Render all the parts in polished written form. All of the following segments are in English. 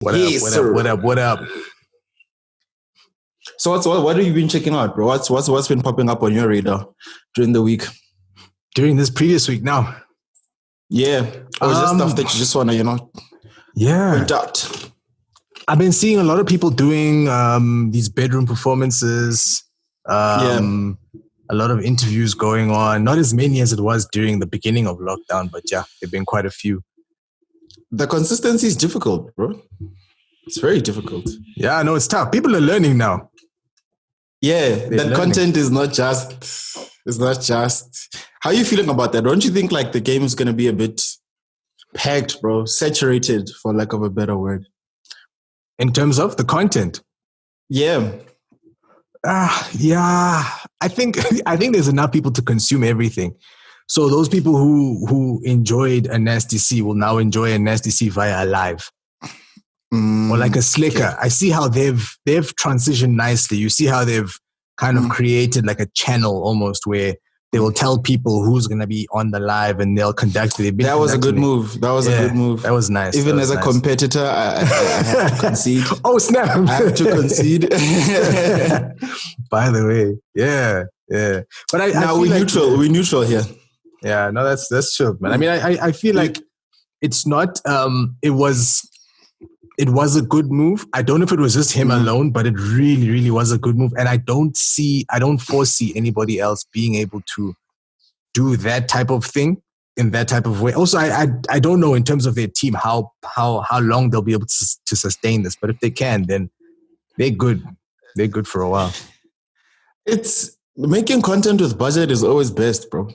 What Yes, up? sir. What up? So what have you been checking out, bro? What's been popping up on your radar during the week? During this previous week now? Yeah. Or just stuff that you just want to, point out? I've been seeing a lot of people doing these bedroom performances. A lot of interviews going on. Not as many as it was during the beginning of lockdown, but yeah, there've been quite a few. The consistency is difficult, bro. It's very difficult. Yeah, no, it's tough. People are learning now. Yeah, that content is not just. It's not just. How are you feeling about that? Don't you think like the game is going to be a bit packed, bro? Saturated, for lack of a better word. In terms of the content? Yeah. Yeah. I think there's enough people to consume everything. So those people who enjoyed a Nasty C will now enjoy a Nasty C via live. Or like a Slicker. Okay. I see how they've transitioned nicely. You see how they've kind of created like a channel almost where they will tell people who's going to be on the live and they'll conduct it. That was a good move. That was a good move. That was nice. Even as a competitor, I have to concede. Oh, snap. I have to concede. By the way. Yeah. But we're neutral. We're neutral here. Yeah, no, that's true, man. I mean, I feel like it's not, it was a good move. I don't know if it was just him alone, but it really, really was a good move. And I don't foresee anybody else being able to do that type of thing in that type of way. Also, I don't know in terms of their team how long they'll be able to sustain this. But if they can, then they're good. They're good for a while. It's making content with budget is always best, bro.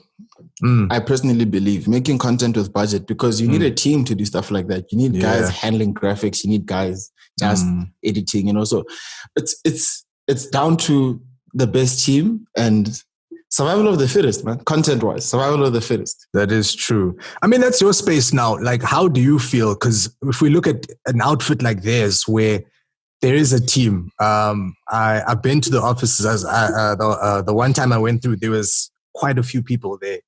I personally believe making content with budget because you need a team to do stuff like that. You need guys handling graphics. You need guys just editing, So it's down to the best team and survival of the fittest, man. Content-wise, survival of the fittest. That is true. I mean, that's your space now. Like, how do you feel? Because if we look at an outfit like theirs where there is a team. I've been to the offices. The one time I went through, there was quite a few people there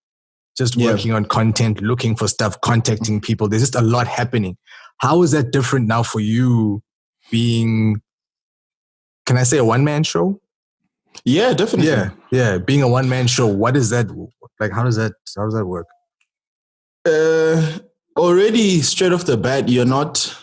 just working on content, looking for stuff, contacting people. There's just a lot happening. How is that different now for you being, can I say a one-man show? Yeah, definitely. Yeah. Being a one-man show, what is that? Like, how does that work? Already straight off the bat, you're not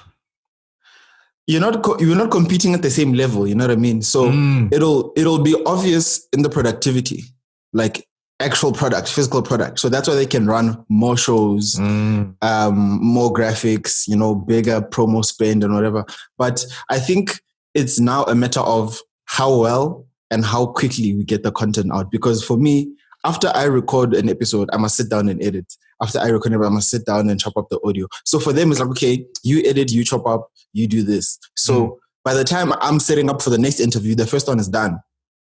competing at the same level, you know what I mean? So it'll be obvious in the productivity, like actual product, physical product. So that's why they can run more shows, more graphics, bigger promo spend and whatever. But I think it's now a matter of how well and how quickly we get the content out. Because for me, after I record an episode, I must sit down and edit. After I record it, I must sit down and chop up the audio. So for them, it's like, okay, you edit, you chop up, you do this. So by the time I'm setting up for the next interview, the first one is done.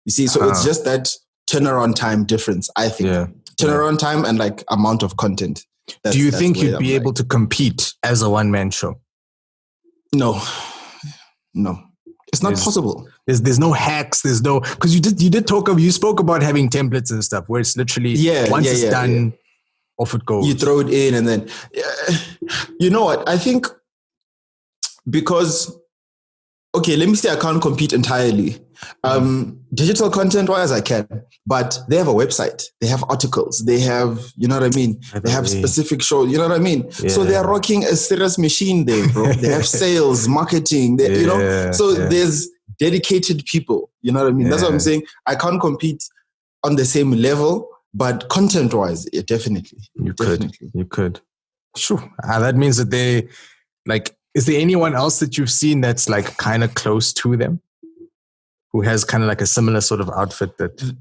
You see, so it's just that turnaround time difference, I think. Yeah. Turnaround time and like amount of content. Do you think you'd be able to compete as a one-man show? No. It's not possible. There's no hacks. There's no, because you spoke about having templates and stuff where it's literally once it's done, off it goes. You throw it in and then, you know what? I think because, okay, let me say I can't compete entirely. Digital content wise, I can, but they have a website, they have articles, they have, you know what I mean? They have specific shows, you know what I mean? Yeah. So they're rocking a serious machine there, bro. They have sales, marketing, there's dedicated people, you know what I mean? That's what I'm saying. I can't compete on the same level, but content wise, definitely. You could. Sure. That means that they, like, is there anyone else that you've seen that's like kind of close to them? Who has kind of like a similar sort of outfit that...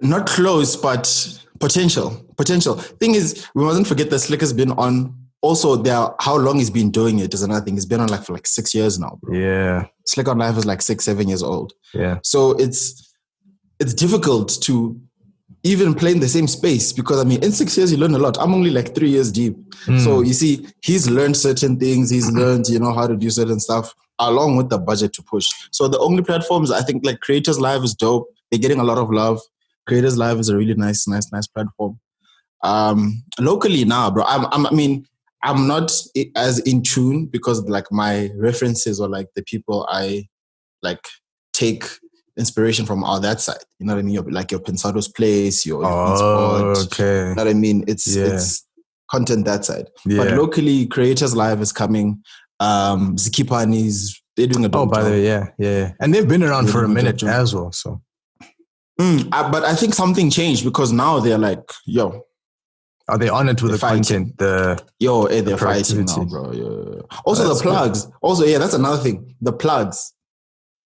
Not close, but potential. Thing is, we mustn't forget that Slick has been on. Also, how long he's been doing it is another thing. He's been on for 6 years now, bro. Yeah. Slick on Live is 6-7 years old. Yeah. So it's difficult to even play in the same space because, I mean, in 6 years, you learn a lot. I'm only 3 years deep. So you see, he's learned certain things. He's learned, how to do certain stuff along with the budget to push. So the only platforms, I think, Creators Live is dope. They're getting a lot of love. Creators Live is a really nice platform. Locally now, bro, I'm not as in tune because like my references or like the people I like take inspiration from are that side. You know what I mean? Like your Pensado's Place, your Beatsport. Okay. You know what I mean? It's content that side. Yeah. But locally, Creators Live is coming. Zikipani's, they're doing a dope job. By the way, yeah. And they've been around for a minute as well, so. But I think something changed because now they're like, yo. Are they on it with the fighting. content? They're fighting now, bro. Yeah. Also, the plugs. Good. Also, that's another thing. The plugs.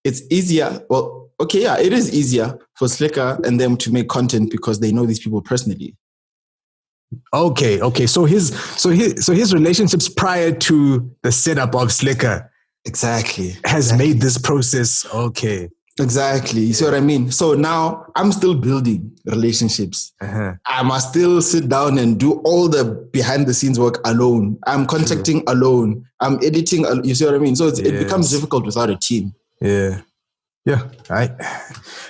It's easier. Well, okay, yeah, it is easier for Slicker and them to make content because they know these people personally. Okay. So his relationships prior to the setup of Slicker has made this process okay. Exactly. You see what I mean? So now I'm still building relationships. I must still sit down and do all the behind the scenes work alone. I'm contacting alone. I'm editing. You see what I mean? So it becomes difficult without a team. Yeah.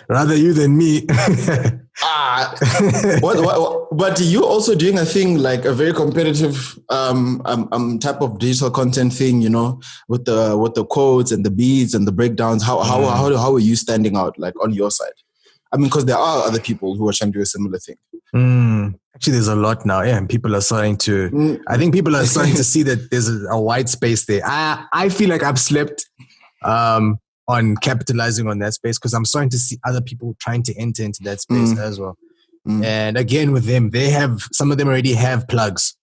Rather you than me. But you also doing a thing like a very competitive type of digital content thing, you know, with the quotes and the beats and the breakdowns. How are you standing out like on your side? I mean, because there are other people who are trying to do a similar thing. Actually, there's a lot now, and people are starting to. I think people are starting to see that there's a wide space there. I feel like I've slept on capitalizing on that space because I'm starting to see other people trying to enter into that space as well. And again, with them, some of them already have plugs.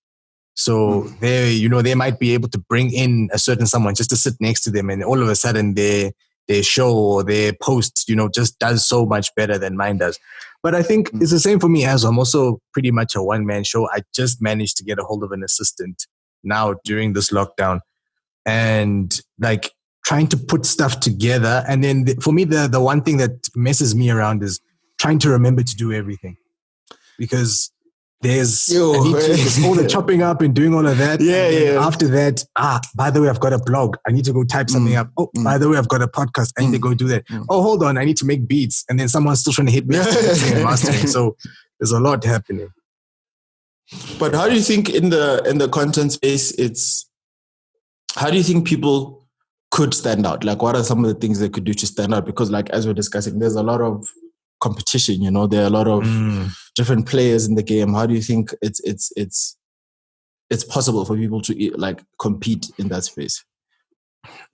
So they might be able to bring in a certain someone just to sit next to them, and all of a sudden their show or their post, just does so much better than mine does. But I think it's the same for me as well. I'm also pretty much a one-man show. I just managed to get a hold of an assistant now during this lockdown, and like trying to put stuff together. And then for me, the one thing that messes me around is trying to remember to do everything, because there's all the chopping up and doing all of that. After that, by the way, I've got a blog. I need to go type something up. Oh, by the way, I've got a podcast. I need to go do that. Oh, hold on. I need to make beats. And then someone's still trying to hit me and mastering. So there's a lot happening. But how do you think in the content space, how do you think people could stand out? Like, what are some of the things they could do to stand out? Because like, as we're discussing, there's a lot of competition, there are a lot of different players in the game. How do you think it's possible for people to like compete in that space?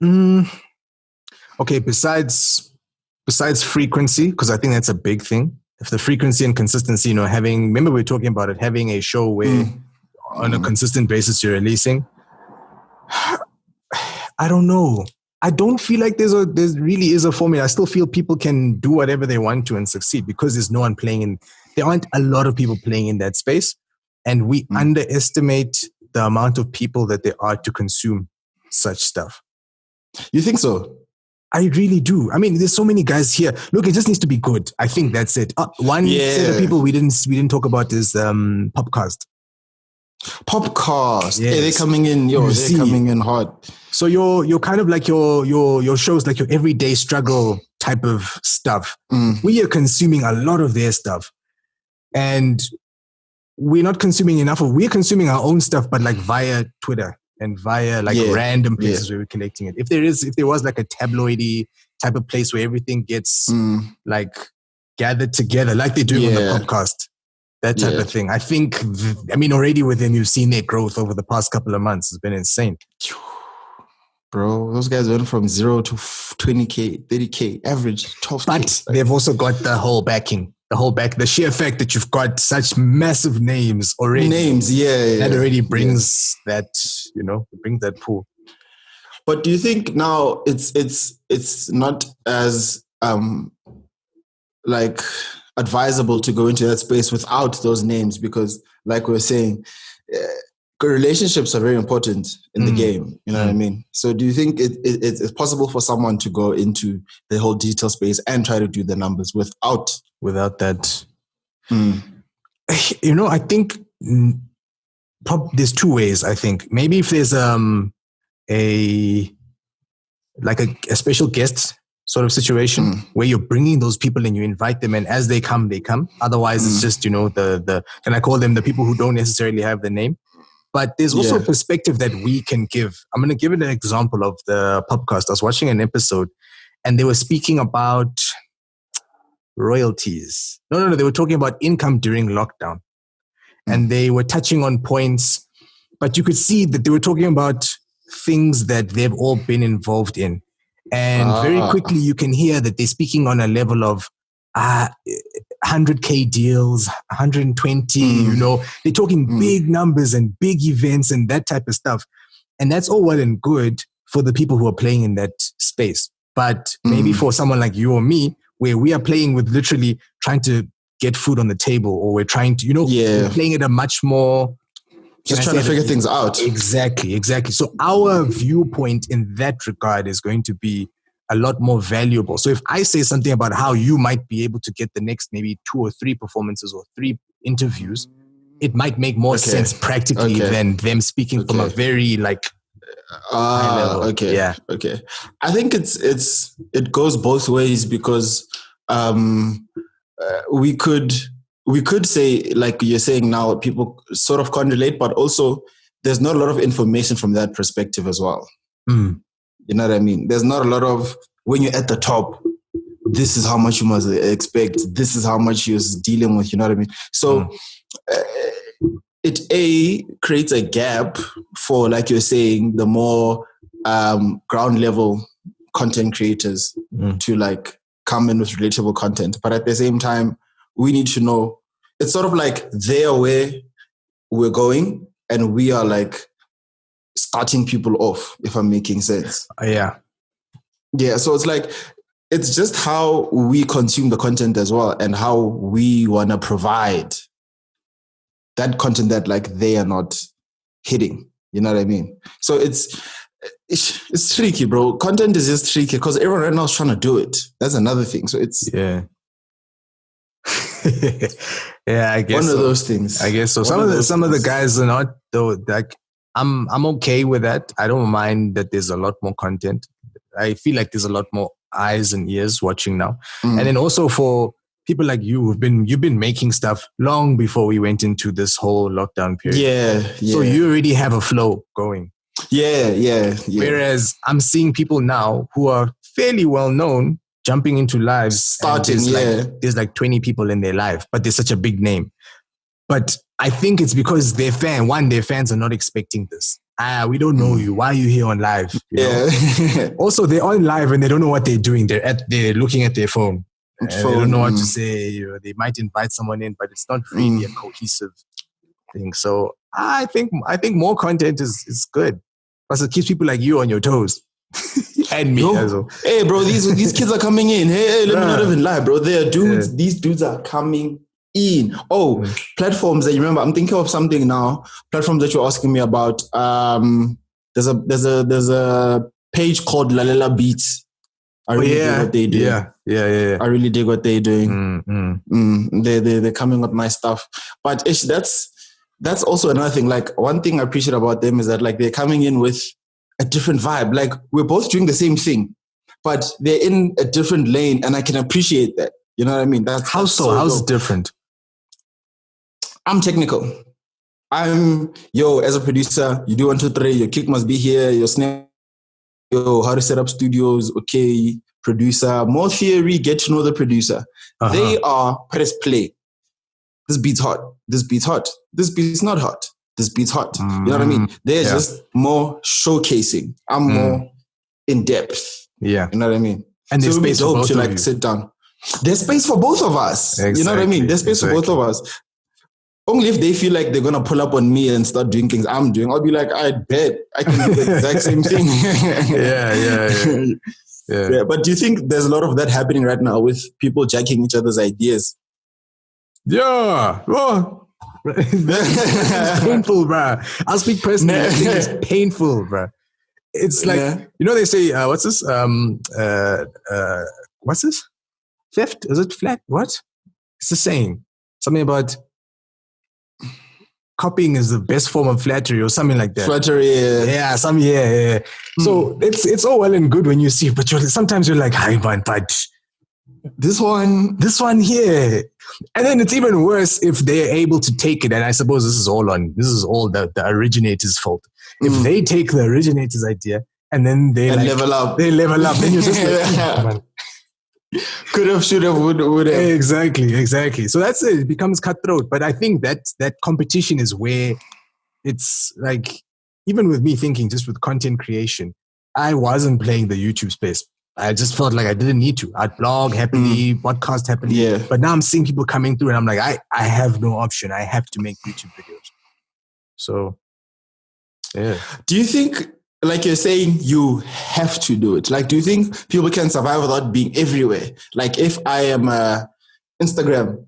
Okay, besides frequency, because I think that's a big thing. If the frequency and consistency, remember we were talking about it, having a show where on a consistent basis you're releasing. I don't know. I don't feel like there really is a formula. I still feel people can do whatever they want to and succeed because there's no one playing in. There aren't a lot of people playing in that space, and we underestimate the amount of people that there are to consume such stuff. You think so? I really do. I mean, there's so many guys here. Look, it just needs to be good. I think that's it. One set of people we didn't talk about is PopCast. PopCast. Yes. They're coming in. They're coming in hard. So you're kind of like your shows, like your everyday struggle type of stuff. We are consuming a lot of their stuff, and we're not consuming enough of. We're consuming our own stuff, but like via Twitter and via like random places where we're collecting it. If there was like a tabloidy type of place where everything gets like gathered together, like they're doing on the PopCast. That type of thing. I think, already with them, you've seen their growth over the past couple of months. It's been insane. Bro, those guys went from 0 to 20K, 30K, average 12K. But they've also got the whole backing, the sheer fact that you've got such massive names already. That already brings that, brings that pool. But do you think now it's not as, like, advisable to go into that space without those names? Because like we were saying, relationships are very important in the game. You know what I mean? So do you think it's possible for someone to go into the whole digital space and try to do the numbers without that? I think there's two ways. I think maybe if there's a special guest sort of situation where you're bringing those people and you invite them, and as they come, they come. Otherwise, it's just, can I call them the people who don't necessarily have the name? But there's also a perspective that we can give. I'm going to give it an example of the PopCast. I was watching an episode and they were speaking about royalties. No. They were talking about income during lockdown. And they were touching on points, but you could see that they were talking about things that they've all been involved in. And very quickly you can hear that they're speaking on a level of 100K deals, 120, you know, they're talking big numbers and big events and that type of stuff. And that's all well and good for the people who are playing in that space. But maybe for someone like you or me, where we are playing with literally trying to get food on the table, or we're trying to, we're playing at a much more... Just trying to figure things out. Exactly. So our viewpoint in that regard is going to be a lot more valuable. So if I say something about how you might be able to get the next maybe 2 or 3 performances or 3 interviews, it might make more sense practically than them speaking from a very high level. Okay. I think it goes both ways because we could say, like you're saying now, people sort of can't relate, but also there's not a lot of information from that perspective as well. You know what I mean? There's not a lot of, when you're at the top, this is how much you must expect. This is how much you're dealing with. You know what I mean? So it creates a gap for, like you're saying, the more ground level content creators to come in with relatable content. But at the same time, we need to know, it's sort of like they're where we're going and we are starting people off, if I'm making sense. Yeah. So it's just how we consume the content as well and how we want to provide that content that they are not hitting. You know what I mean? So it's tricky, bro. Content is just tricky because everyone right now is trying to do it. That's another thing. So it's... Yeah. Yeah, I guess one of those things. I guess so. Some of the guys are not though. I'm okay with that. I don't mind that there's a lot more content. I feel like there's a lot more eyes and ears watching now. And then also for people like you you've been making stuff long before we went into this whole lockdown period. Yeah. So you already have a flow going. Yeah. Whereas I'm seeing people now who are fairly well known jumping into lives. Starting, there's 20 people in their life, but they're such a big name. But I think it's because their fans are not expecting this. We don't know you. Why are you here on live? You know? Also, they're on live and they don't know what they're doing. They're looking at their phone. They don't know what to say. They might invite someone in, but it's not really a cohesive thing. So I think more content is good. Because it keeps people like you on your toes. And me as well. Hey, bro, these kids are coming in. Hey, let me not even lie, bro. They are dudes. Yeah. These dudes are coming in. Platforms that you remember. I'm thinking of something now. Platforms that you're asking me about. There's a page called SilasBeats. I really dig what they do. Yeah. I really dig what they're doing. They're coming with my stuff. But that's also another thing. One thing I appreciate about them is that they're coming in with a different vibe. We're both doing the same thing, but they're in a different lane, and I can appreciate that. You know what I mean? How's it different? I'm technical. As a producer, you do 1, 2, 3. Your kick must be here. Your snare. How to set up studios. Okay, producer. More theory. Get to know the producer. They are press play. This beat's hot. This beat's hot. This beat's not hot. This beat's hot. You know what I mean? They're just more showcasing. I'm more in depth. Yeah. You know what I mean? And there's space for both of you. Sit down. There's space for both of us. Exactly. You know what I mean? There's space for both of us. Only if they feel like they're going to pull up on me and start doing things I'm doing, I'll be like, I bet I can do the exact same thing. Yeah. But do you think there's a lot of that happening right now with people jacking each other's ideas? Yeah. Oh. It's painful, bro. I'll speak personally. I think it's painful, bro. It's they say, what's this? What's this? Theft? Is it flat? What? It's the saying. Something about copying is the best form of flattery or something like that. Flattery, yeah. So it's all well and good when you see, but sometimes you're like, hi, man, but This one here. And then it's even worse if they're able to take it. And I suppose this is all the originator's fault. If they take the originator's idea and then they level up. Then you're just like, could have, should have, would have. Exactly. So that's it. It becomes cutthroat. But I think that competition is where it's like, even with me thinking, just with content creation, I wasn't playing the YouTube space. I just felt like I didn't need to. I'd blog happily, podcast happily. Yeah. But now I'm seeing people coming through and I'm like, I have no option. I have to make YouTube videos. So, yeah. Do you think, like you're saying, you have to do it? Like, do you think people can survive without being everywhere? Like, if I am Instagram,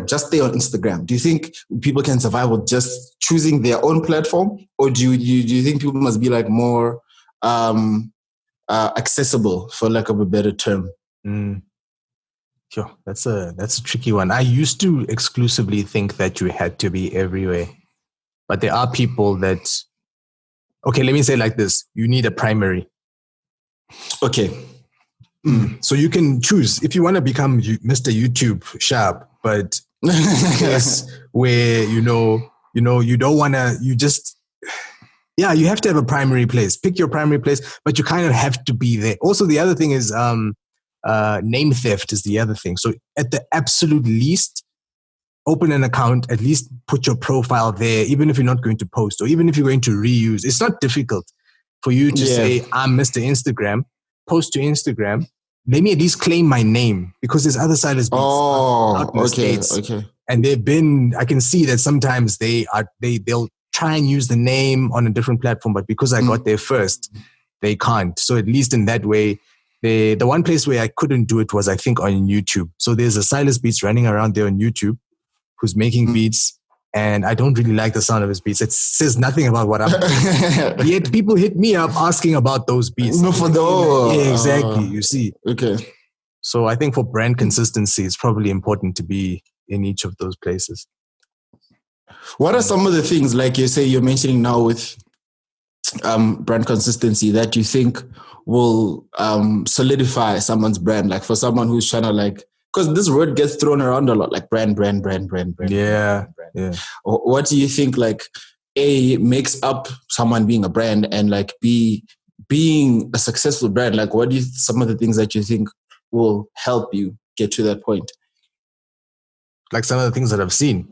just stay on Instagram. Do you think people can survive with just choosing their own platform? Or do you think people must be like more accessible, for lack of a better term? Sure, that's a tricky one. I used to exclusively think that you had to be everywhere. But there are people that, okay, let me say it like this. You need a primary. Okay. So you can choose if you want to become Mr. YouTube sharp, but yes, where, you don't want to, you have to have a primary place. Pick your primary place, but you kind of have to be there. Also, the other thing is name theft is the other thing. So at the absolute least, open an account, at least put your profile there, even if you're not going to post or even if you're going to reuse. It's not difficult for you to say, I'm Mr. Instagram, post to Instagram. Let me at least claim my name because there's other SilasBeats out in the States. Okay. And I can see that sometimes they'll try and use the name on a different platform, but because I got there first, they can't. So at least in that way, the one place where I couldn't do it was, I think, on YouTube. So there's a SilasBeats running around there on YouTube who's making beats, and I don't really like the sound of his beats. It says nothing about what I'm doing. Yet people hit me up asking about those beats. No, for those. Yeah, exactly. You see. Okay. So I think for brand consistency, it's probably important to be in each of those places. What are some of the things, like you say, you're mentioning now with brand consistency, that you think will solidify someone's brand? Like for someone who's trying to because this word gets thrown around a lot, like brand. Yeah. What do you think, A, makes up someone being a brand, and B, being a successful brand? Like, what some of the things that you think will help you get to that point? Like some of the things that I've seen.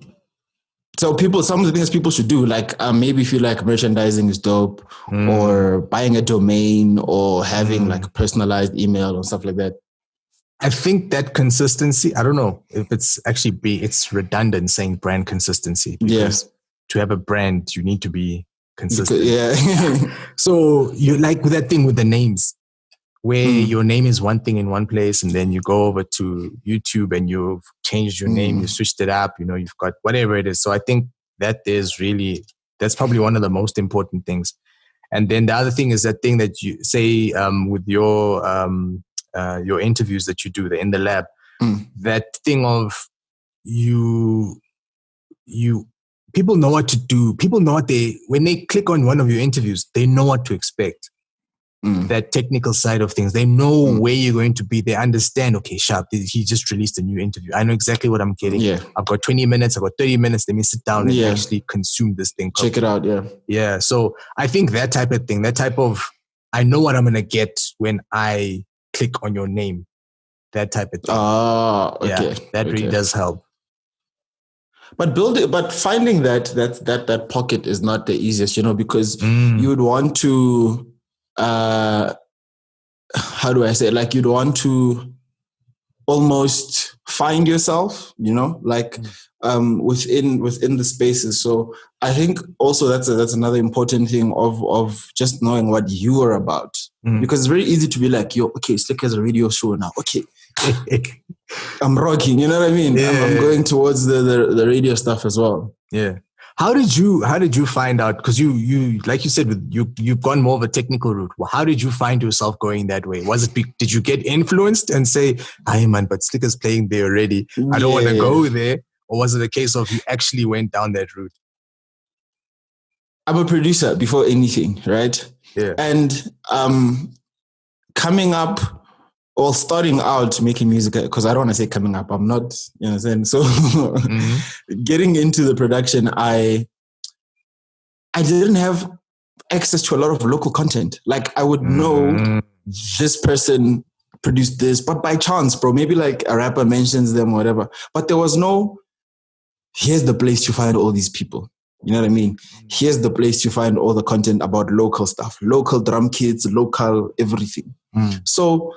So some of the things people should do, maybe feel like merchandising is dope, or buying a domain, or having personalized email or stuff like that. I think that consistency, I don't know if it's actually it's redundant saying brand consistency, because to have a brand, you need to be consistent. Yeah. So you like with that thing with the names, where your name is one thing in one place, and then you go over to YouTube and you've changed your name, you switched it up, you've got whatever it is. So I think that's probably one of the most important things. And then the other thing is that thing that you say with your interviews that you do in the lab, that thing of people know what to do. People know when they click on one of your interviews, they know what to expect. That technical side of things. They know where you're going to be. They understand, okay, sharp, he just released a new interview. I know exactly what I'm getting. Yeah. I've got 20 minutes, I've got 30 minutes. Let me sit down and actually consume this thing. Check it out, yeah. Yeah, so I think that type of thing, I know what I'm going to get when I click on your name. That type of thing. Okay. Yeah, that really does help. But finding that pocket is not the easiest, because you would want to, how do I say it? You'd want to almost find yourself, within the spaces. So I think also that's another important thing of just knowing what you are about, because it's very easy to be like, okay, Slick has a radio show now. Okay, I'm rocking. You know what I mean? Yeah. I'm going towards the radio stuff as well. Yeah. How did you find out? Because you like you said, you've gone more of a technical route. Well, how did you find yourself going that way? Did you get influenced and say, "Hey man, but Slicker's playing there already. I don't want to go there," or was it a case of you actually went down that route? I'm a producer before anything, right? Yeah. And coming up, Well, starting out making music, because I don't want to say coming up. I'm not, you know what I'm saying? So getting into the production, I didn't have access to a lot of local content. Like I would know this person produced this, but by chance, bro, maybe like a rapper mentions them or whatever. But there was no, here's the place to find all these people. You know what I mean? Here's the place to find all the content about local stuff, local drum kits, local everything. So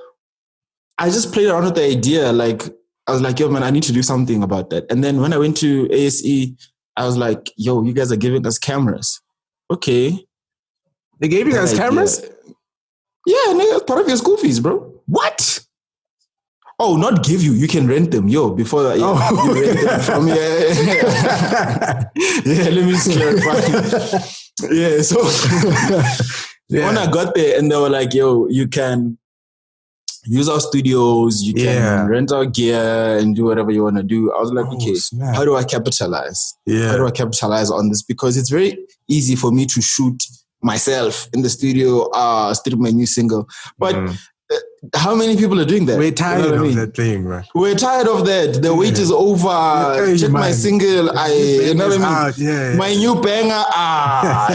I just played around with the idea. Like, I was like, yo, man, I need to do something about that. And then when I went to ASE, I was like, yo, you guys are giving us cameras. Okay. They gave you guys cameras? Yeah, nigga, it's part of your school fees, bro. What? Oh, not give you. You can rent them. Yo, before that, you rent them from me. Yeah, let me just clarify. Yeah, so when I got there and they were like, yo, you can use our studios, you can rent our gear and do whatever you want to do. I was like, okay, snap. How do I capitalize? How do I capitalize on this? Because it's very easy for me to shoot myself in the studio, stream my new single. But how many people are doing that? We're tired of that thing, man. We're tired of that. The wait is over. Check my single. You know what I mean? My new banger.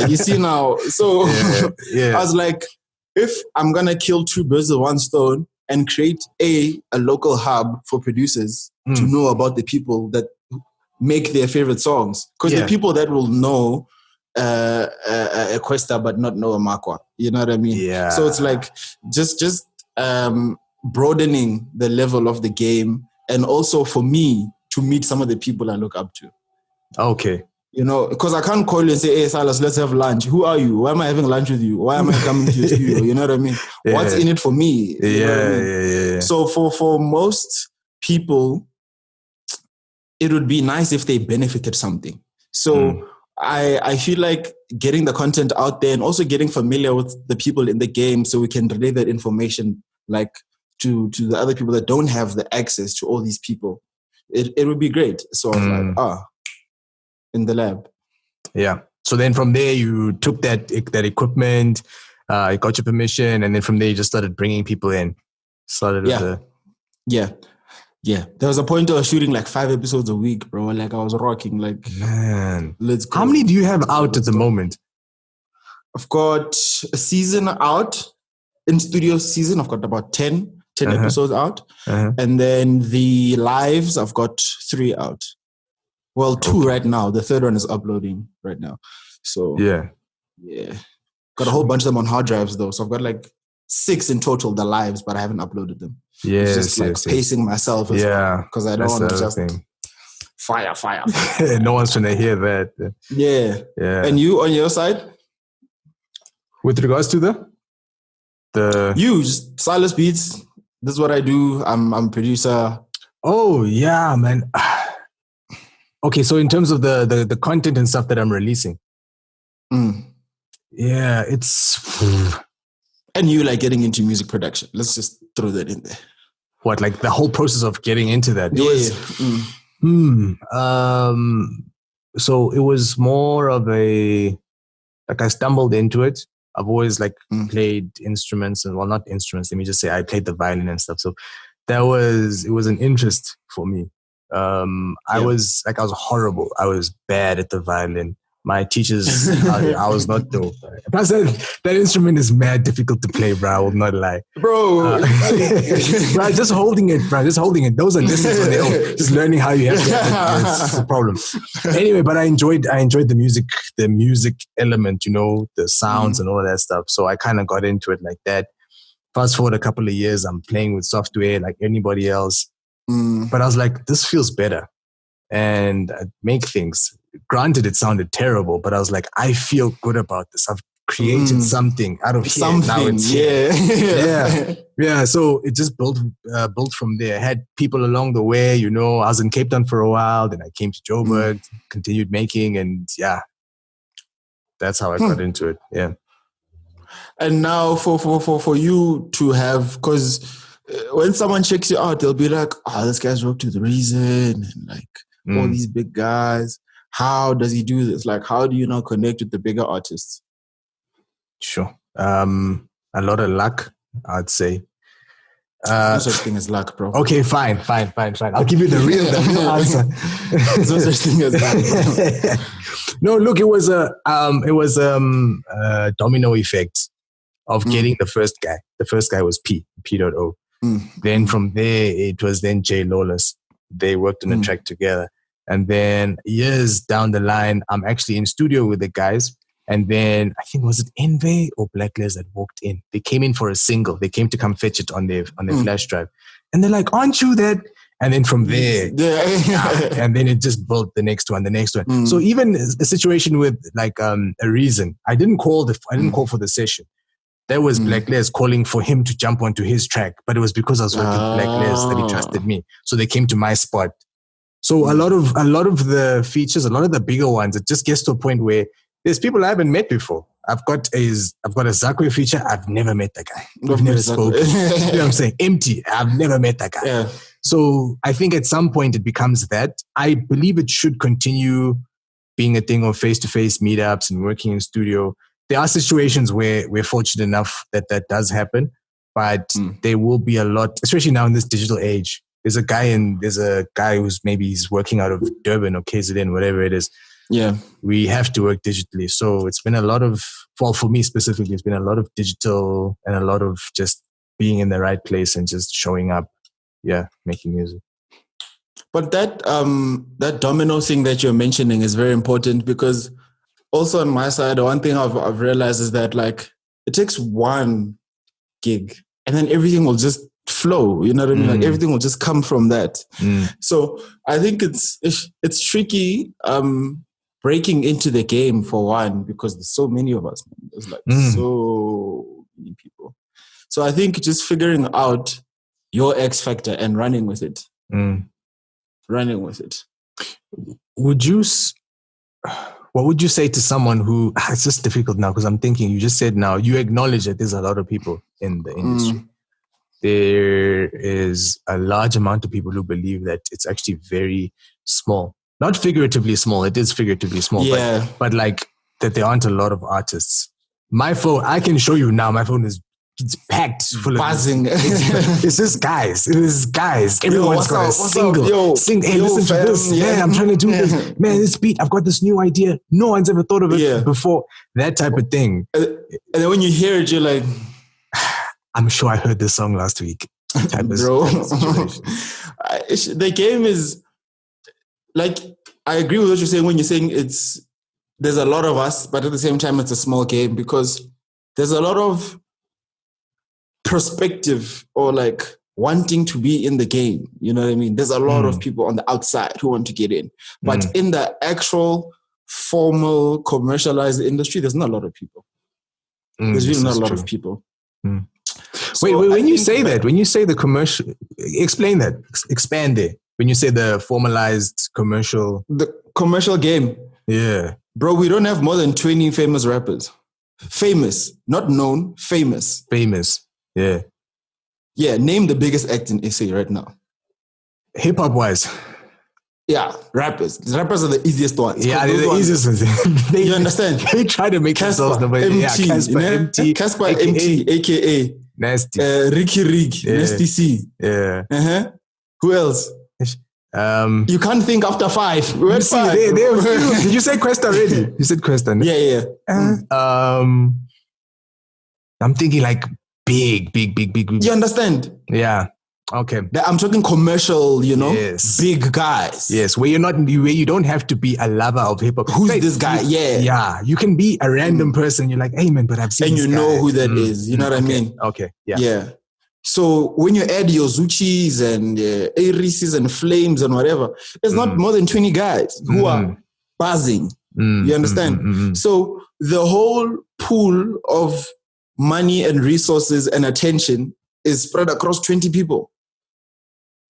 You see now. So I was like, if I'm going to kill two birds with one stone and create a local hub for producers to know about the people that make their favorite songs. Because the people that will know a Questa but not know a Makwa. You know what I mean? Yeah. So it's like just broadening the level of the game, and also for me to meet some of the people I look up to. Okay. You know, because I can't call you and say, hey, Silas, let's have lunch. Who are you? Why am I having lunch with you? Why am I coming to your studio? You know what I mean? What's in it for me? You know what I mean? Yeah. So for most people, it would be nice if they benefited something. So I feel like getting the content out there and also getting familiar with the people in the game so we can relay that information like to the other people that don't have the access to all these people. It would be great. So I was like, in the lab. Yeah. So then from there you took that equipment, you got your permission, and then from there you just started bringing people in. Yeah. There was a point I was shooting like 5 episodes a week, bro. Like I was rocking. Like, man, let's go. How many do you have out at the moment? I've got a season out. In studio season, I've got about 10 episodes out. And then the lives, I've got 3 out. Well, 2 right now. The 3rd one is uploading right now. So yeah. Got a whole bunch of them on hard drives though. So I've got like 6 in total, the lives, but I haven't uploaded them. Yes, it's just like pacing myself as well. Because I don't want to just fire. No one's trying to hear that. Yeah. And you on your side? With regards to the SilasBeats. This is what I do. I'm a producer. Oh yeah, man. Okay, so in terms of the content and stuff that I'm releasing, yeah, it's and you like getting into music production. Let's just throw that in there. What, like the whole process of getting into that? So it was more of like I stumbled into it. I've always like played instruments and not instruments. Let me just say I played the violin and stuff. So it was an interest for me. I was horrible. I was bad at the violin. My teachers, I was not dope. Plus, that instrument is mad difficult to play, bro. I will not lie. Bro. Bro, just holding it, bro. Just holding it. Those are lessons on their own. Just learning how you have to. That's the problem. Anyway, but I enjoyed the music element, you know, the sounds and all of that stuff. So I kind of got into it like that. Fast forward a couple of years, I'm playing with software like anybody else. But I was like, this feels better. And I'd make things. Granted, it sounded terrible, but I was like, I feel good about this. I've created something out of here. Now it's yeah. So it just built from there. I had people along the way, you know. I was in Cape Town for a while, then I came to Joburg, continued making, and that's how I got into it. Yeah. And now for you to have, because when someone checks you out, they'll be like, this guy's rock to the reason, and like all these big guys. How does he do this? Like, how do you now connect with the bigger artists? Sure. A lot of luck, I'd say. No such thing as luck, bro. Okay, fine. I'll give you the real answer. There's no such thing as luck, bro. No, look, it was a domino effect of getting the first guy. The first guy was P.O. Then from there, it was then Jay Lawless. They worked on a track together. And then years down the line, I'm actually in studio with the guys. And then I think, was it Envy or Blacklist that walked in? They came in for a single. They came to come fetch it on their flash drive. And they're like, aren't you that? And then from there, and then it just built the next one. So even a situation with like a Reason, I didn't call for the session. That was Blacklist calling for him to jump onto his track, but it was because I was working with Blacklist that he trusted me. So they came to my spot. So a lot of the features, a lot of the bigger ones, it just gets to a point where there's people I haven't met before. I've got a Zakwe feature. I've never met that guy. I've never spoken. You know what I'm saying? Empty. I've never met that guy. Yeah. So I think at some point it becomes that. I believe it should continue being a thing of face-to-face meetups and working in studio. There are situations where we're fortunate enough that does happen, but there will be a lot, especially now in this digital age. There's a guy who's maybe he's working out of Durban or KZN, whatever it is. Yeah. We have to work digitally. So it's been a lot of, well, for me specifically, it's been a lot of digital and a lot of just being in the right place and just showing up. Yeah, making music. But that domino thing that you're mentioning is very important, because also on my side, the one thing I've realized is that like it takes one gig and then everything will just flow. You know what I mean? Like everything will just come from that. So I think it's tricky breaking into the game for one, because there's so many of us. Man. There's like so many people. So I think just figuring out your X factor and running with it. Running with it. What would you say to someone who, it's just difficult now because I'm thinking, you just said now, you acknowledge that there's a lot of people in the industry. There is a large amount of people who believe that it's actually very small. Not figuratively small, it is figuratively small, but like that there aren't a lot of artists. My phone, I can show you now, my phone is packed full of buzzing. It's just guys. It is guys. Everyone's got a single. Hey, listen to this. Yeah, I'm trying to do this. Man, this beat, I've got this new idea. No one's ever thought of it before. That type of thing. And then when you hear it, you're like, I'm sure I heard this song last week. Type of situation. The game is like, I agree with what you're saying when you're saying there's a lot of us, but at the same time, it's a small game, because there's a lot of perspective or like wanting to be in the game. You know what I mean? There's a lot of people on the outside who want to get in. But in the actual formal commercialized industry, there's not a lot of people. There's really not a lot of people. So wait, when you say the commercial, explain that, expand there. When you say the formalized commercial. The commercial game. Yeah. Bro, we don't have more than 20 famous rappers. Famous, not known, famous. Famous. Yeah. Yeah, name the biggest act in SA right now. Hip-hop wise. Yeah, rappers. Rappers are the easiest ones. Yeah, they're the easiest ones. You understand? They try to make themselves the MT, yeah, Casper MT. Casper MT, a.k.a. Nasty. Ricky Rig, Nasty C. Yeah. Who else? You can't think after 5. We're at 5. Did you say Quest already? You said Quest. Yeah. I'm thinking like big. You understand? Yeah. Okay. I'm talking commercial, yes. Big guys. Yes, where you don't have to be a lover of hip hop. Who's this guy? Yeah. You can be a random person. You're like, hey man, but I've seen. And this you guy. know who that is. You know what I mean? Okay. Yeah. Yeah. So when you add your Zuchis and Arises and Flames and whatever, there's not more than 20 guys who are buzzing. You understand? So the whole pool of money and resources and attention is spread across 20 people.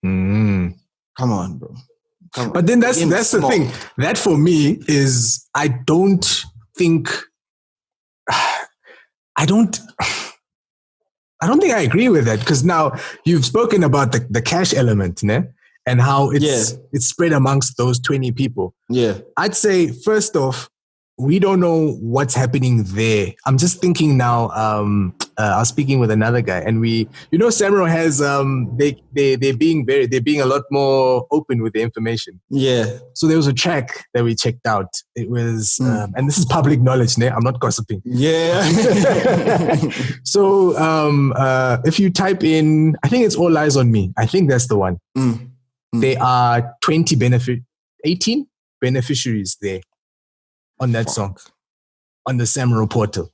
Come on, bro. Come on. But then that's the thing. That for me is, I don't think I agree with that, because now you've spoken about the cash element, né? And how it's spread amongst those 20 people. Yeah. I'd say, first off, we don't know what's happening there. I'm just thinking now, I was speaking with another guy, and Samro has they're being a lot more open with the information. Yeah. So there was a track that we checked out. It was, and this is public knowledge, ne? I'm not gossiping. Yeah. So if you type in, I think it's All Eyes on Me. I think that's the one. There are 18 beneficiaries there on that song, on the Samro portal.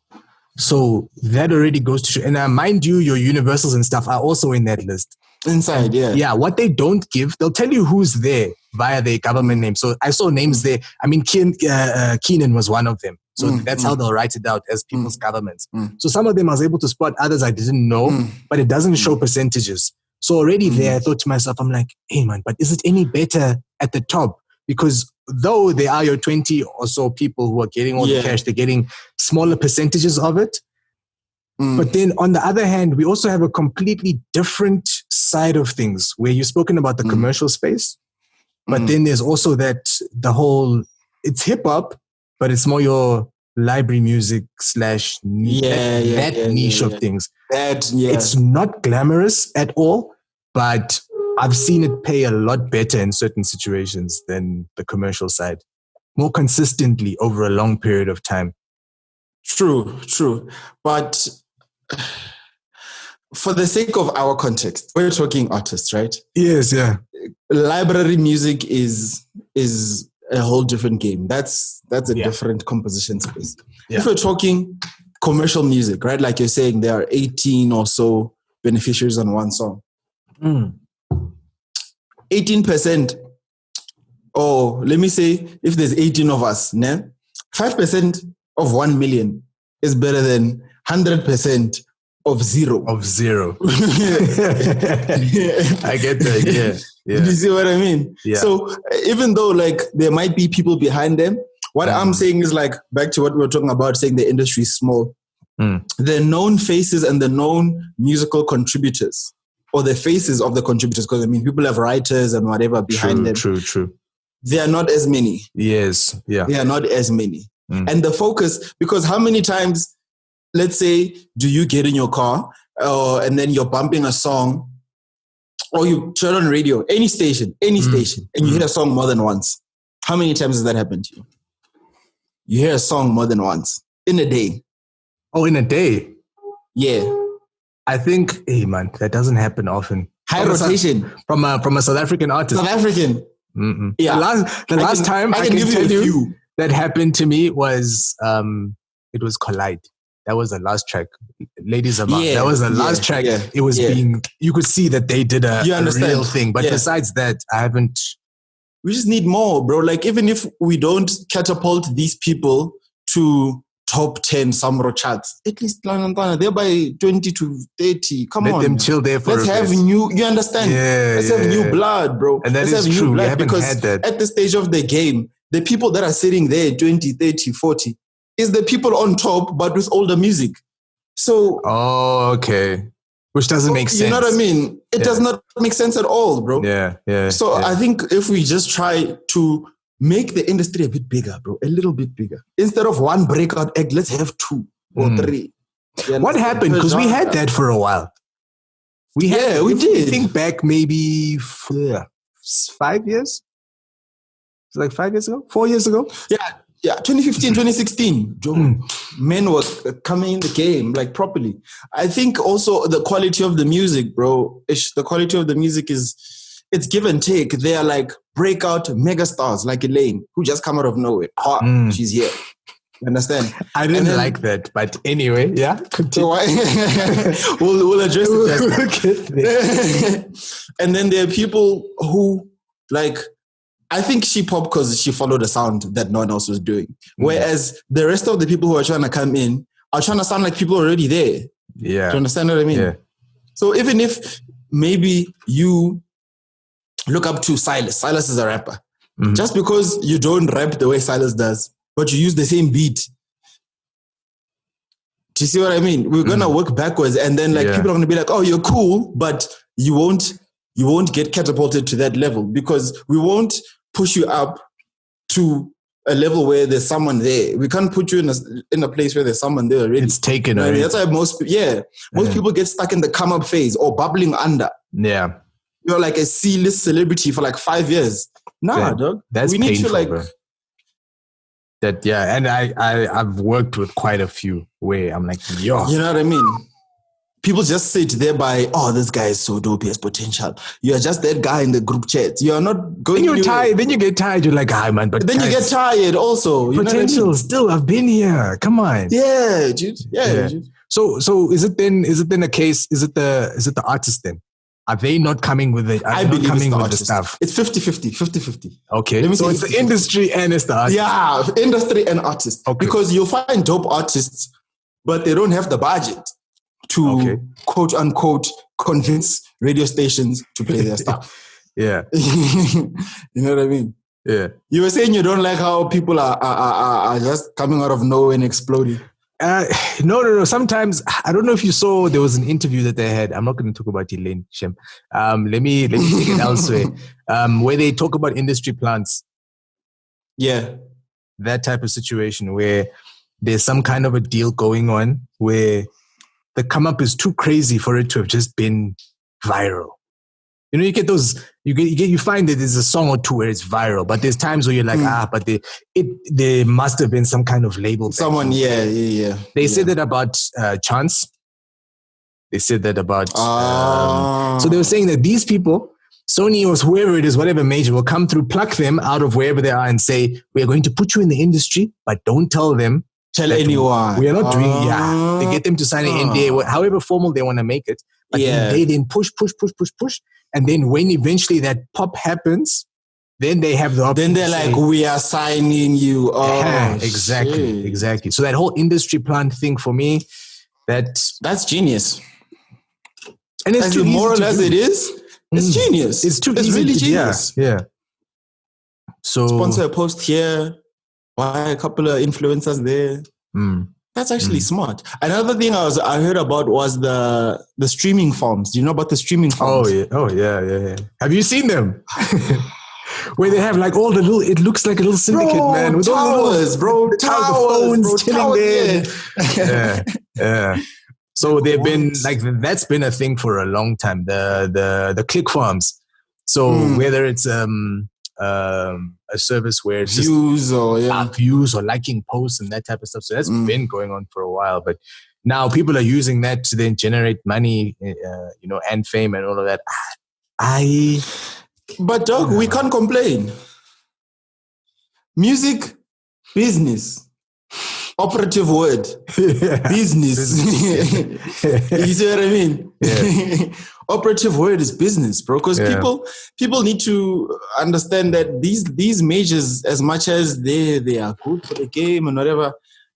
So that already goes to show. And mind you, your universals and stuff are also in that list. Inside, yeah. Yeah, what they don't give, they'll tell you who's there via their government name. So I saw names there. I mean, Keenan was one of them. So that's how they'll write it out as people's governments. So some of them I was able to spot, others I didn't know, but it doesn't show percentages. So already there, I thought to myself, I'm like, hey man, but is it any better at the top? Because though there are your 20 or so people who are getting all the cash, they're getting smaller percentages of it. But then on the other hand, we also have a completely different side of things where you've spoken about the commercial space. But then there's also it's hip hop, but it's more your library music / niche of things. It's not glamorous at all, but I've seen it pay a lot better in certain situations than the commercial side, more consistently over a long period of time. True. But for the sake of our context, we're talking artists, right? Yes, yeah. Library music is a whole different game. That's a different composition space. Yeah. If we're talking commercial music, right? Like you're saying, there are 18 or so beneficiaries on one song. 18%, or let me say, if there's 18 of us, 5% of 1 million is better than 100% of zero. I get that, yeah. Do you see what I mean? Yeah. So even though like there might be people behind them, what I'm saying is like, back to what we were talking about, saying the industry is small. The known faces and the known musical contributors, or the faces of the contributors, because I mean, people have writers and whatever behind them. True. They are not as many. Yes, yeah. They are not as many. And the focus, because how many times, let's say, do you get in your car and then you're bumping a song, or you turn on radio, any station, and you hear a song more than once? How many times has that happened to you? You hear a song more than once in a day. Oh, in a day? Yeah. I think, hey man, that doesn't happen often. High rotation. From a South African artist. South African. Yeah. The last time I can tell you that happened to me was, it was Collide. That was the last track. Ladies Among. That was the last track. Yeah. It was you could see that they did a real thing. But besides that, I haven't. We just need more, bro. Like, even if we don't catapult these people to top 10 Samro charts, at least they're by 20 to 30. Come on. Let them chill there for Let's have new, you understand? Let's have new blood, bro. And that is true. We haven't had that. At the stage of the game, the people that are sitting there 20, 30, 40 is the people on top, but with older music. So. Oh, okay. Which doesn't make sense. You know what I mean? It does not make sense at all, bro. Yeah. So I think if we just try to make the industry a bit bigger, bro, a little bit bigger. Instead of one breakout act, let's have 2 or 3. What happened? Because we had that for a while. We did. We think back maybe 5 years? It's like 5 years ago? 4 years ago? Yeah, 2015, 2016, men were coming in the game like properly. I think also the quality of the music, bro. The quality of the music it's give and take. They are like breakout megastars like Elaine, who just come out of nowhere. She's here. You understand? I didn't like that, but anyway, yeah. Continue. We'll address it. And then there are people who like. I think she popped because she followed a sound that no one else was doing. Whereas the rest of the people who are trying to come in are trying to sound like people already there. Yeah. Do you understand what I mean? Yeah. So even if maybe you look up to Silas is a rapper. Just because you don't rap the way Silas does, but you use the same beat. Do you see what I mean? We're going to work backwards, and then like people are going to be like, oh, you're cool, but you won't get catapulted to that level because we won't push you up to a level where there's someone there. We can't put you in a place where there's someone there already. It's taken already. That's why most people get stuck in the come up phase or bubbling under. Yeah. You're like a C-list celebrity for like 5 years. Nah, dog. That's we need painful, to like bro. That and I've worked with quite a few where I'm like, yo. You know what I mean? People just sit there by, oh, this guy is so dope, he has potential. You're just that guy in the group chat. You're not going. Then you're tired. Then you get tired. You're like, man, but then you get tired also. You potential, know what I mean? Still, I've been here. Come on. Yeah, dude. Yeah. Dude. So is it then a case? Is it the artist then? Are they not coming with it? I believe coming it's the with artist. The stuff. It's 50-50. Okay. So it's the industry and it's the artist. Yeah, industry and artist. Okay. Because you'll find dope artists, but they don't have the budget to quote unquote convince radio stations to play their stuff. Yeah. You know what I mean? Yeah. You were saying you don't like how people are just coming out of nowhere and exploding. No. Sometimes, I don't know if you saw, there was an interview that they had. I'm not going to talk about Elaine Shem. Let me take it elsewhere. Where they talk about industry plants. Yeah. That type of situation where there's some kind of a deal going on where the come up is too crazy for it to have just been viral. You know, you get those, you find that there's a song or two where it's viral, but there's times where you're like, but there must have been some kind of label. Someone, yeah. They said that about Chance. They said that about, so they were saying that these people, Sony or whoever it is, whatever major, will come through, pluck them out of wherever they are and say, we're going to put you in the industry, but don't tell them. Tell anyone. We are not doing, they get them to sign an NDA, however formal they want to make it. But they then push. And then when eventually that pop happens, then they have the option. Then they're like, we are signing you. Oh, exactly. So that whole industry plant thing for me, that's genius. And it's as immoral as it is, it's genius. It's really genius. Yeah. So sponsor a post here, buy a couple of influencers there. That's actually smart. Another thing I heard about was the streaming farms. Do you know about the streaming farms? Oh yeah. Have you seen them? Where they have like all the little, it looks like a little syndicate, man. With towers, all the phones chilling there. Yeah. So they've been like, that's been a thing for a long time. The click farms. So whether it's a service where it's views views or liking posts and that type of stuff. So that's been going on for a while. But now people are using that to then generate money, and fame and all of that. But dog, we can't complain. Music, business. Operative word. Business. You see what I mean? Yeah. Operative word is business, bro. Because people need to understand that these majors, as much as they are good for the game and whatever,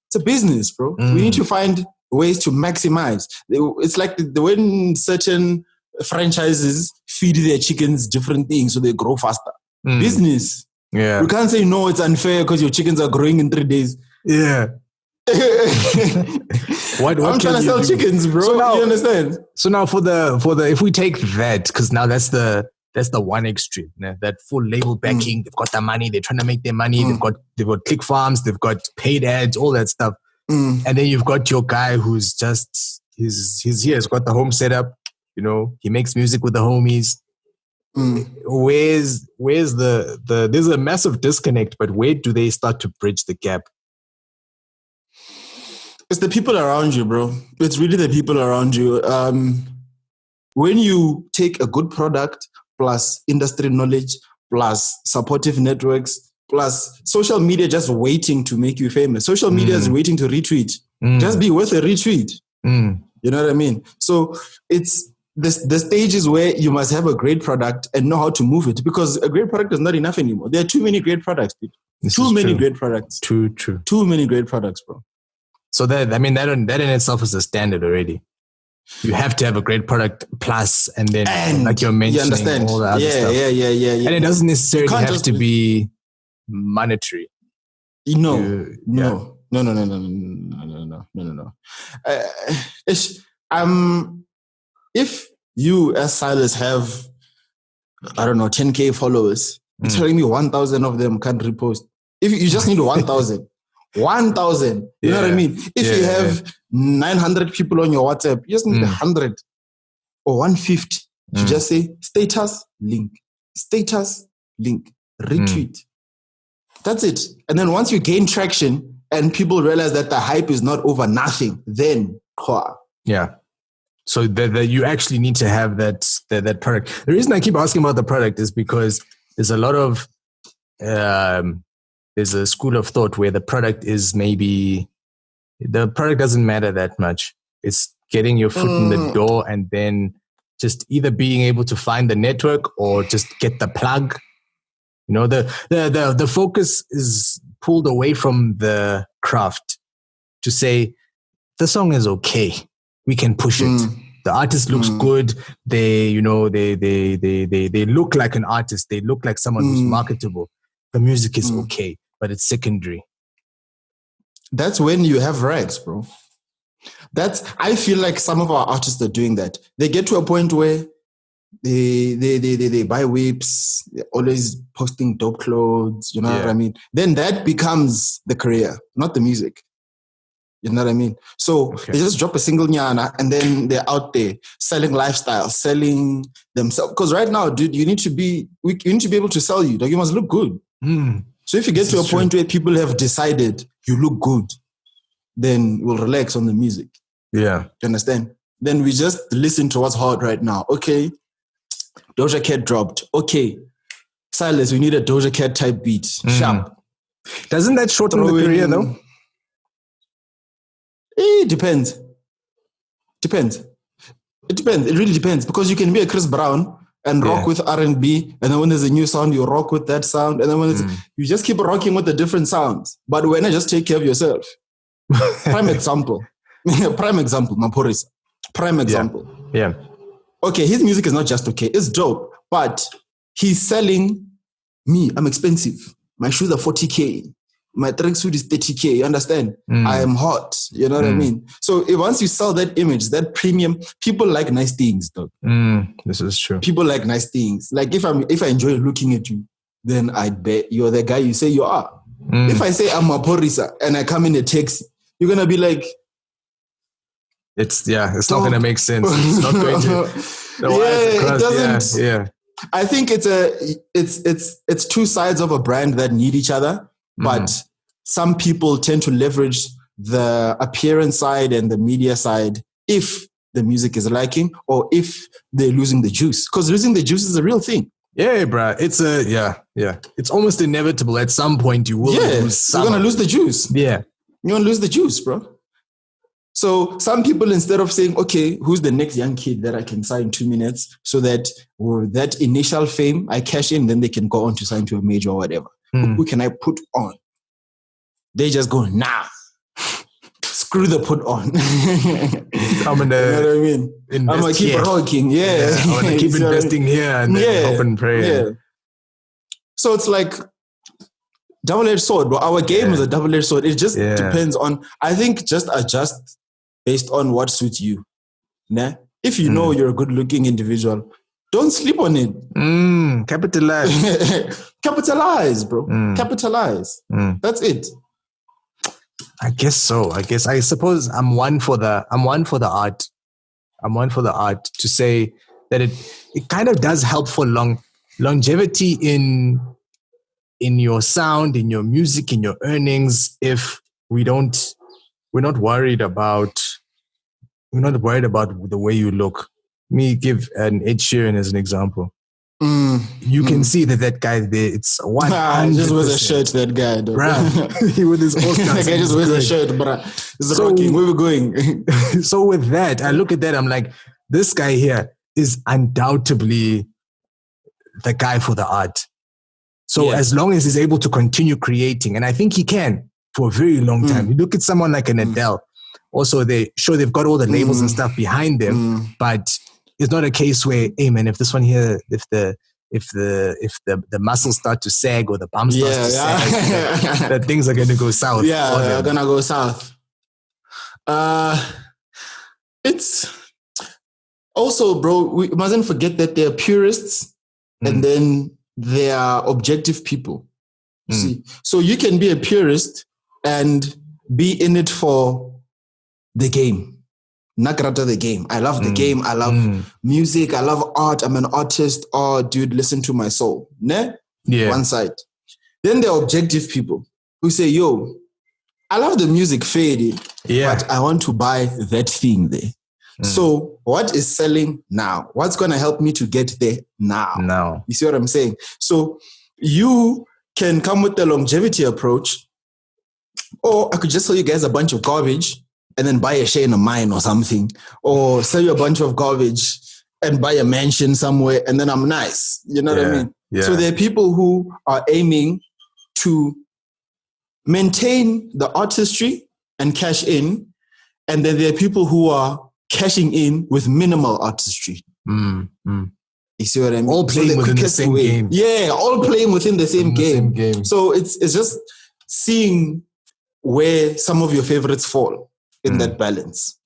it's a business, bro. We need to find ways to maximize. It's like when certain franchises feed their chickens different things so they grow faster. Business. Yeah. You can't say no, it's unfair because your chickens are growing in 3 days. Yeah. What I'm trying to sell chickens, bro. So now, you understand? So now for the if we take that, because now that's the one extreme. That full label backing, they've got the money, they're trying to make their money, they've got click farms, they've got paid ads, all that stuff. And then you've got your guy who's just he's here, he's got the home setup, he makes music with the homies. Where's the there's a massive disconnect, but where do they start to bridge the gap? It's the people around you, bro. It's really the people around you. When you take a good product plus industry knowledge plus supportive networks plus social media just waiting to make you famous. Social media is waiting to retweet. Just be worth a retweet. You know what I mean? So it's the stages where you must have a great product and know how to move it, because a great product is not enough anymore. There are too many great products, people. Too many great products. True. Too many great products, bro. So that in itself is a standard already. You have to have a great product plus, and then like you're mentioning, you understand. All the other stuff. Yeah. And it doesn't necessarily have to be monetary. No. If you as Silas have, I don't know, 10K followers, you're telling me 1,000 of them can't repost. If you just need 1,000. 1,000. You know what I mean? If you have 900 people on your WhatsApp, you just need 100 or 150 to just say status link, retweet. That's it. And then once you gain traction and people realize that the hype is not over nothing, then so that you actually need to have that product. The reason I keep asking about the product is because there's a lot of there's a school of thought where the product doesn't matter that much. It's getting your foot in the door and then just either being able to find the network or just get the plug. You know, the focus is pulled away from the craft to say the song is okay. We can push it. The artist looks good. They look like an artist. They look like someone who's marketable. The music is okay, but it's secondary. That's when you have rags, bro. I feel like some of our artists are doing that. They get to a point where they buy whips, they're always posting dope clothes, you know what I mean? Then that becomes the career, not the music. You know what I mean? So they just drop a single nyana and then they're out there selling lifestyle, selling themselves. Because right now, dude, you need to be able to sell you. Like, you must look good. So if you get to a point where people have decided you look good, then we'll relax on the music. Yeah. You understand? Then we just listen to what's hot right now. Okay. Doja Cat dropped. Okay. Silas, we need a Doja Cat type beat. Sharp. Doesn't that shorten the career though? It depends. It depends. It really depends. Because you can be a Chris Brown and rock with R&B, and then when there's a new sound, you rock with that sound, and then when you just keep rocking with the different sounds. But when I just take care of yourself. Prime example, Maporisa. Prime example. Yeah. Okay, his music is not just okay. It's dope, but he's selling me. I'm expensive. My shoes are 40K. My tracksuit is 30K. You understand? I am hot. You know what I mean? So once you sell that image, that premium, people like nice things, dog. This is true. People like nice things. Like if I enjoy looking at you, then I bet you're the guy you say you are. If I say I'm a Porisa and I come in a taxi, you're gonna be like, it's not gonna make sense. It's not going to. It doesn't. Yeah. I think it's two sides of a brand that need each other, but some people tend to leverage the appearance side and the media side if the music is liking or if they're losing the juice. Because losing the juice is a real thing. Yeah, bro. It's It's almost inevitable. At some point, you will lose some. You're gonna lose the juice. Yeah, you're gonna lose the juice, bro. So some people, instead of saying, okay, who's the next young kid that I can sign in 2 minutes so that with that initial fame, I cash in, then they can go on to sign to a major or whatever. Who can I put on? They just go, nah. Screw the put on. I'm gonna, you know what I mean? I'm gonna keep rocking. Yeah. I'm gonna keep investing here and then hope and pray. Yeah. So it's like double-edged sword. But our game is a double-edged sword. It just depends on, I think, just adjust based on what suits you. Nah? If you know you're a good-looking individual, don't sleep on it. Capitalize. Capitalize, bro. Capitalize. That's it. I guess so. I suppose I'm one for the art. I'm one for the art to say that it kind of does help for longevity in your sound, in your music, in your earnings. If we're not worried about the way you look. Me give an Ed Sheeran as an example. You can see that guy there. It's 100%. Just wears a shirt. That guy, bruh. He with his Oscars. That guy just wears a shirt, bruh. It's rocking. Where we going? So with that, I look at that. I'm like, this guy here is undoubtedly the guy for the art. So as long as he's able to continue creating, and I think he can for a very long time. You look at someone like an Adele. Also, they've got all the labels and stuff behind them, but it's not a case where, hey man, if this one here, if the muscles start to sag or the bum starts to sag, that things are going to go south. Yeah, they're going to go south. It's also, bro, we mustn't forget that they're purists and then they are objective people. See, so you can be a purist and be in it for the game. Nagrata the game. I love the game. I love music. I love art. I'm an artist. Oh, dude, listen to my soul. Ne? Yeah. One side. Then there are objective people who say, yo, I love the music, faded, but I want to buy that thing there. So what is selling now? What's going to help me to get there now? You see what I'm saying? So you can come with the longevity approach, or I could just sell you guys a bunch of garbage and then buy a share in a mine or something, or sell you a bunch of garbage and buy a mansion somewhere and then I'm nice. You know what I mean? Yeah. So there are people who are aiming to maintain the artistry and cash in, and then there are people who are cashing in with minimal artistry. You see what I mean? All playing within the same game. Yeah, all playing within the same game. So it's just seeing where some of your favorites fall in that balance.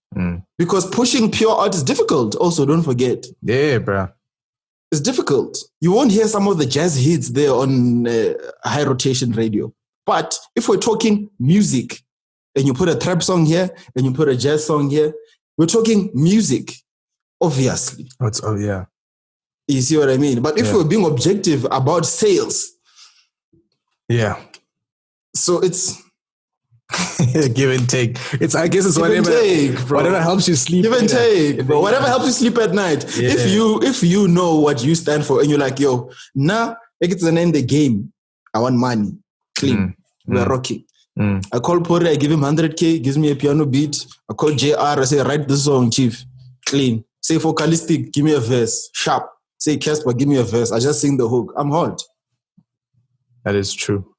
Because pushing pure art is difficult also, don't forget. Yeah, bro. It's difficult. You won't hear some of the jazz hits there on high rotation radio. But if we're talking music, and you put a trap song here, and you put a jazz song here, we're talking music, obviously. Yeah. You see what I mean? But if we're being objective about sales. Yeah. So it's... give and take. I guess it's whatever helps you sleep. Give and take, bro. Whatever helps you sleep at night. Yeah. If you know what you stand for and you're like, yo, it's an end the game. I want money. Clean. We're rocking. I call Pori, I give him 100K, gives me a piano beat. I call JR, I say, write this song, chief. Clean. Say vocalistic, give me a verse. Sharp. Say Casper, give me a verse. I just sing the hook. I'm hot. That is true.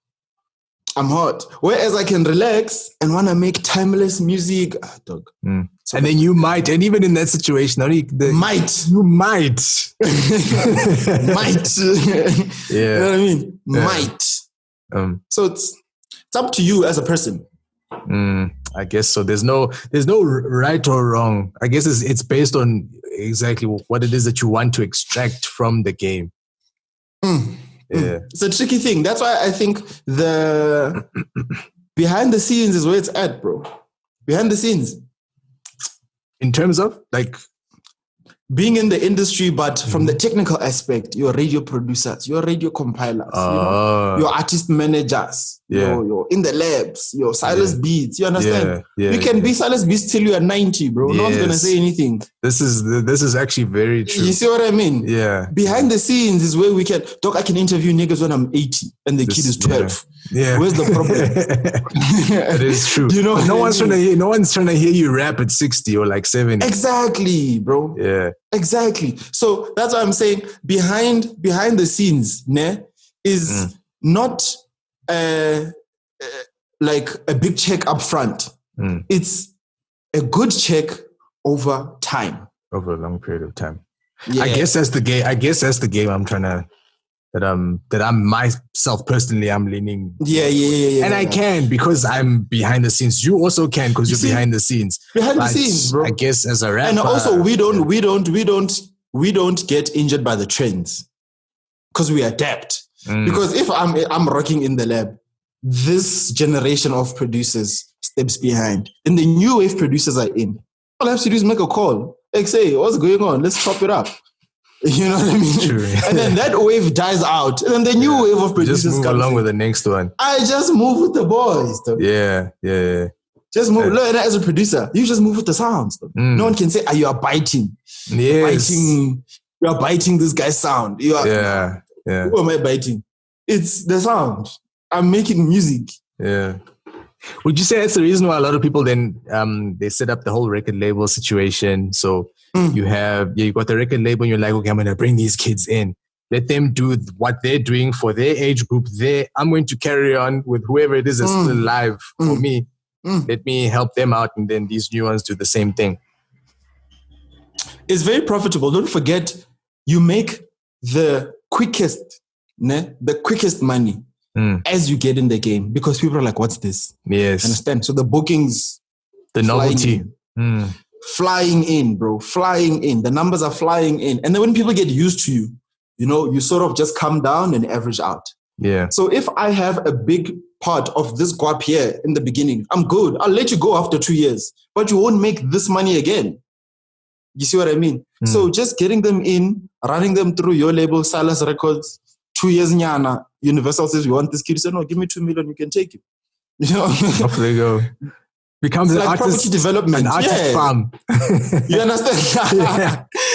I'm hot. Whereas I can relax and want to make timeless music. Dog. So and then you might, and even in that situation, you might. Yeah. You know what I mean? Yeah. Might. So it's up to you as a person. I guess so. There's no right or wrong. I guess it's based on exactly what it is that you want to extract from the game. Yeah. It's a tricky thing. That's why I think the behind the scenes is where it's at, bro. Behind the scenes. In terms of like being in the industry, but from the technical aspect, your radio producers, your radio compilers, your artist managers, you're in the labs, your SilasBeats, you understand? You can be SilasBeats till you are 90, bro. No one's gonna say anything. This is actually very true. You see what I mean? Yeah. Behind the scenes is where we can I can interview niggas when I'm 80 and the kid is 12. Yeah. Where's the problem? That is true. You know, no one's trying to hear you rap at 60 or like 70. Exactly, bro. Yeah. Exactly. So that's why I'm saying behind the scenes, is not like a big check up front. It's a good check over time. Over a long period of time. Yeah. I guess that's the game I'm trying to that I'm myself personally I'm leaning. Yeah. And I can because I'm behind the scenes. You also can because you're behind the scenes. Behind the scenes, bro. I guess as a rapper. And also we don't get injured by the trends because we adapt. Because if I'm rocking in the lab, this generation of producers steps behind. And the new wave producers are in. All I have to do is make a call. Like, say, what's going on? Let's chop it up. You know what I mean? True. And then that wave dies out. And then the new wave of producers just move along with the next one. I just move with the boys. Though. Yeah. Just move. Look, as a producer, you just move with the sounds. No one can say, you are biting. Yes. You are biting this guy's sound. You are, yeah. Who am I biting? It's the sound. I'm making music. Yeah. Would you say that's the reason why a lot of people then they set up the whole record label situation? So you got the record label and you're like, okay, I'm going to bring these kids in. Let them do what they're doing for their age group. I'm going to carry on with whoever it is that's still alive for me. Let me help them out and then these new ones do the same thing. It's very profitable. Don't forget, you make the quickest money as you get in the game because people are like, what's this? Yes. Understand? So the bookings, the novelty. Flying in, bro. Flying in. The numbers are flying in. And then when people get used to you, you sort of just come down and average out. Yeah. So if I have a big part of this guap here in the beginning, I'm good. I'll let you go after 2 years, but you won't make this money again. You see what I mean? So just getting them in, running them through your label, Silas Records, 2 years nyana, Universal says, we want this kid. Say, no, give me 2 million, you can take it. You know? Off they go. Becomes It's an like artist, property development. an artist farm. You understand?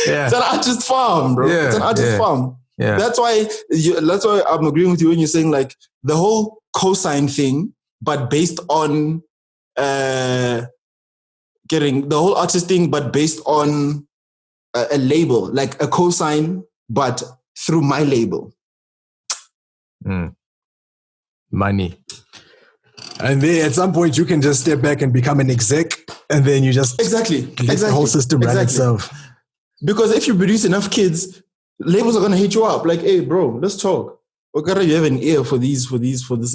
Yeah. It's an artist farm, bro. Yeah, It's an artist farm. Yeah. That's why I'm agreeing with you when you're saying like the whole cosign thing, but based on getting the whole artist thing, but based on a label, like a cosign, but through my label. Money. And then at some point you can just step back and become an exec, and then you just let the whole system run itself. Because if you produce enough kids, labels are gonna hit you up like, hey bro, let's talk. Okay, you have an ear for this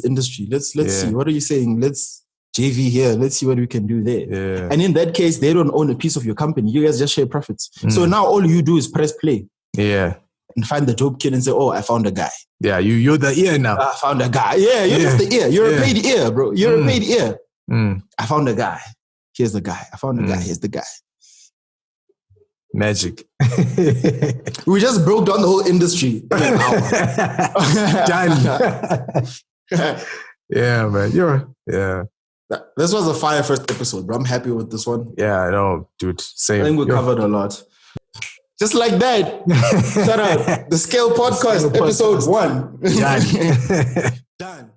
industry. Let's see. What are you saying? Let's JV here. Let's see what we can do there. Yeah. And in that case, they don't own a piece of your company. You guys just share profits. So now all you do is press play. Yeah. And find the dope kid and say, oh, I found a guy. Yeah, you're the ear now. I found a guy. Yeah, you're just the ear. You're a paid ear, bro. You're a paid ear. I found a guy. Here's the guy. I found a guy. Here's the guy. Magic. We just broke down the whole industry in an hour. Done. Yeah, man. This was a fire first episode, bro. I'm happy with this one. Yeah, I know, dude. Same. I think we covered a lot. Just like that. Shout out. The Scale Podcast, episode 1. Done. Done.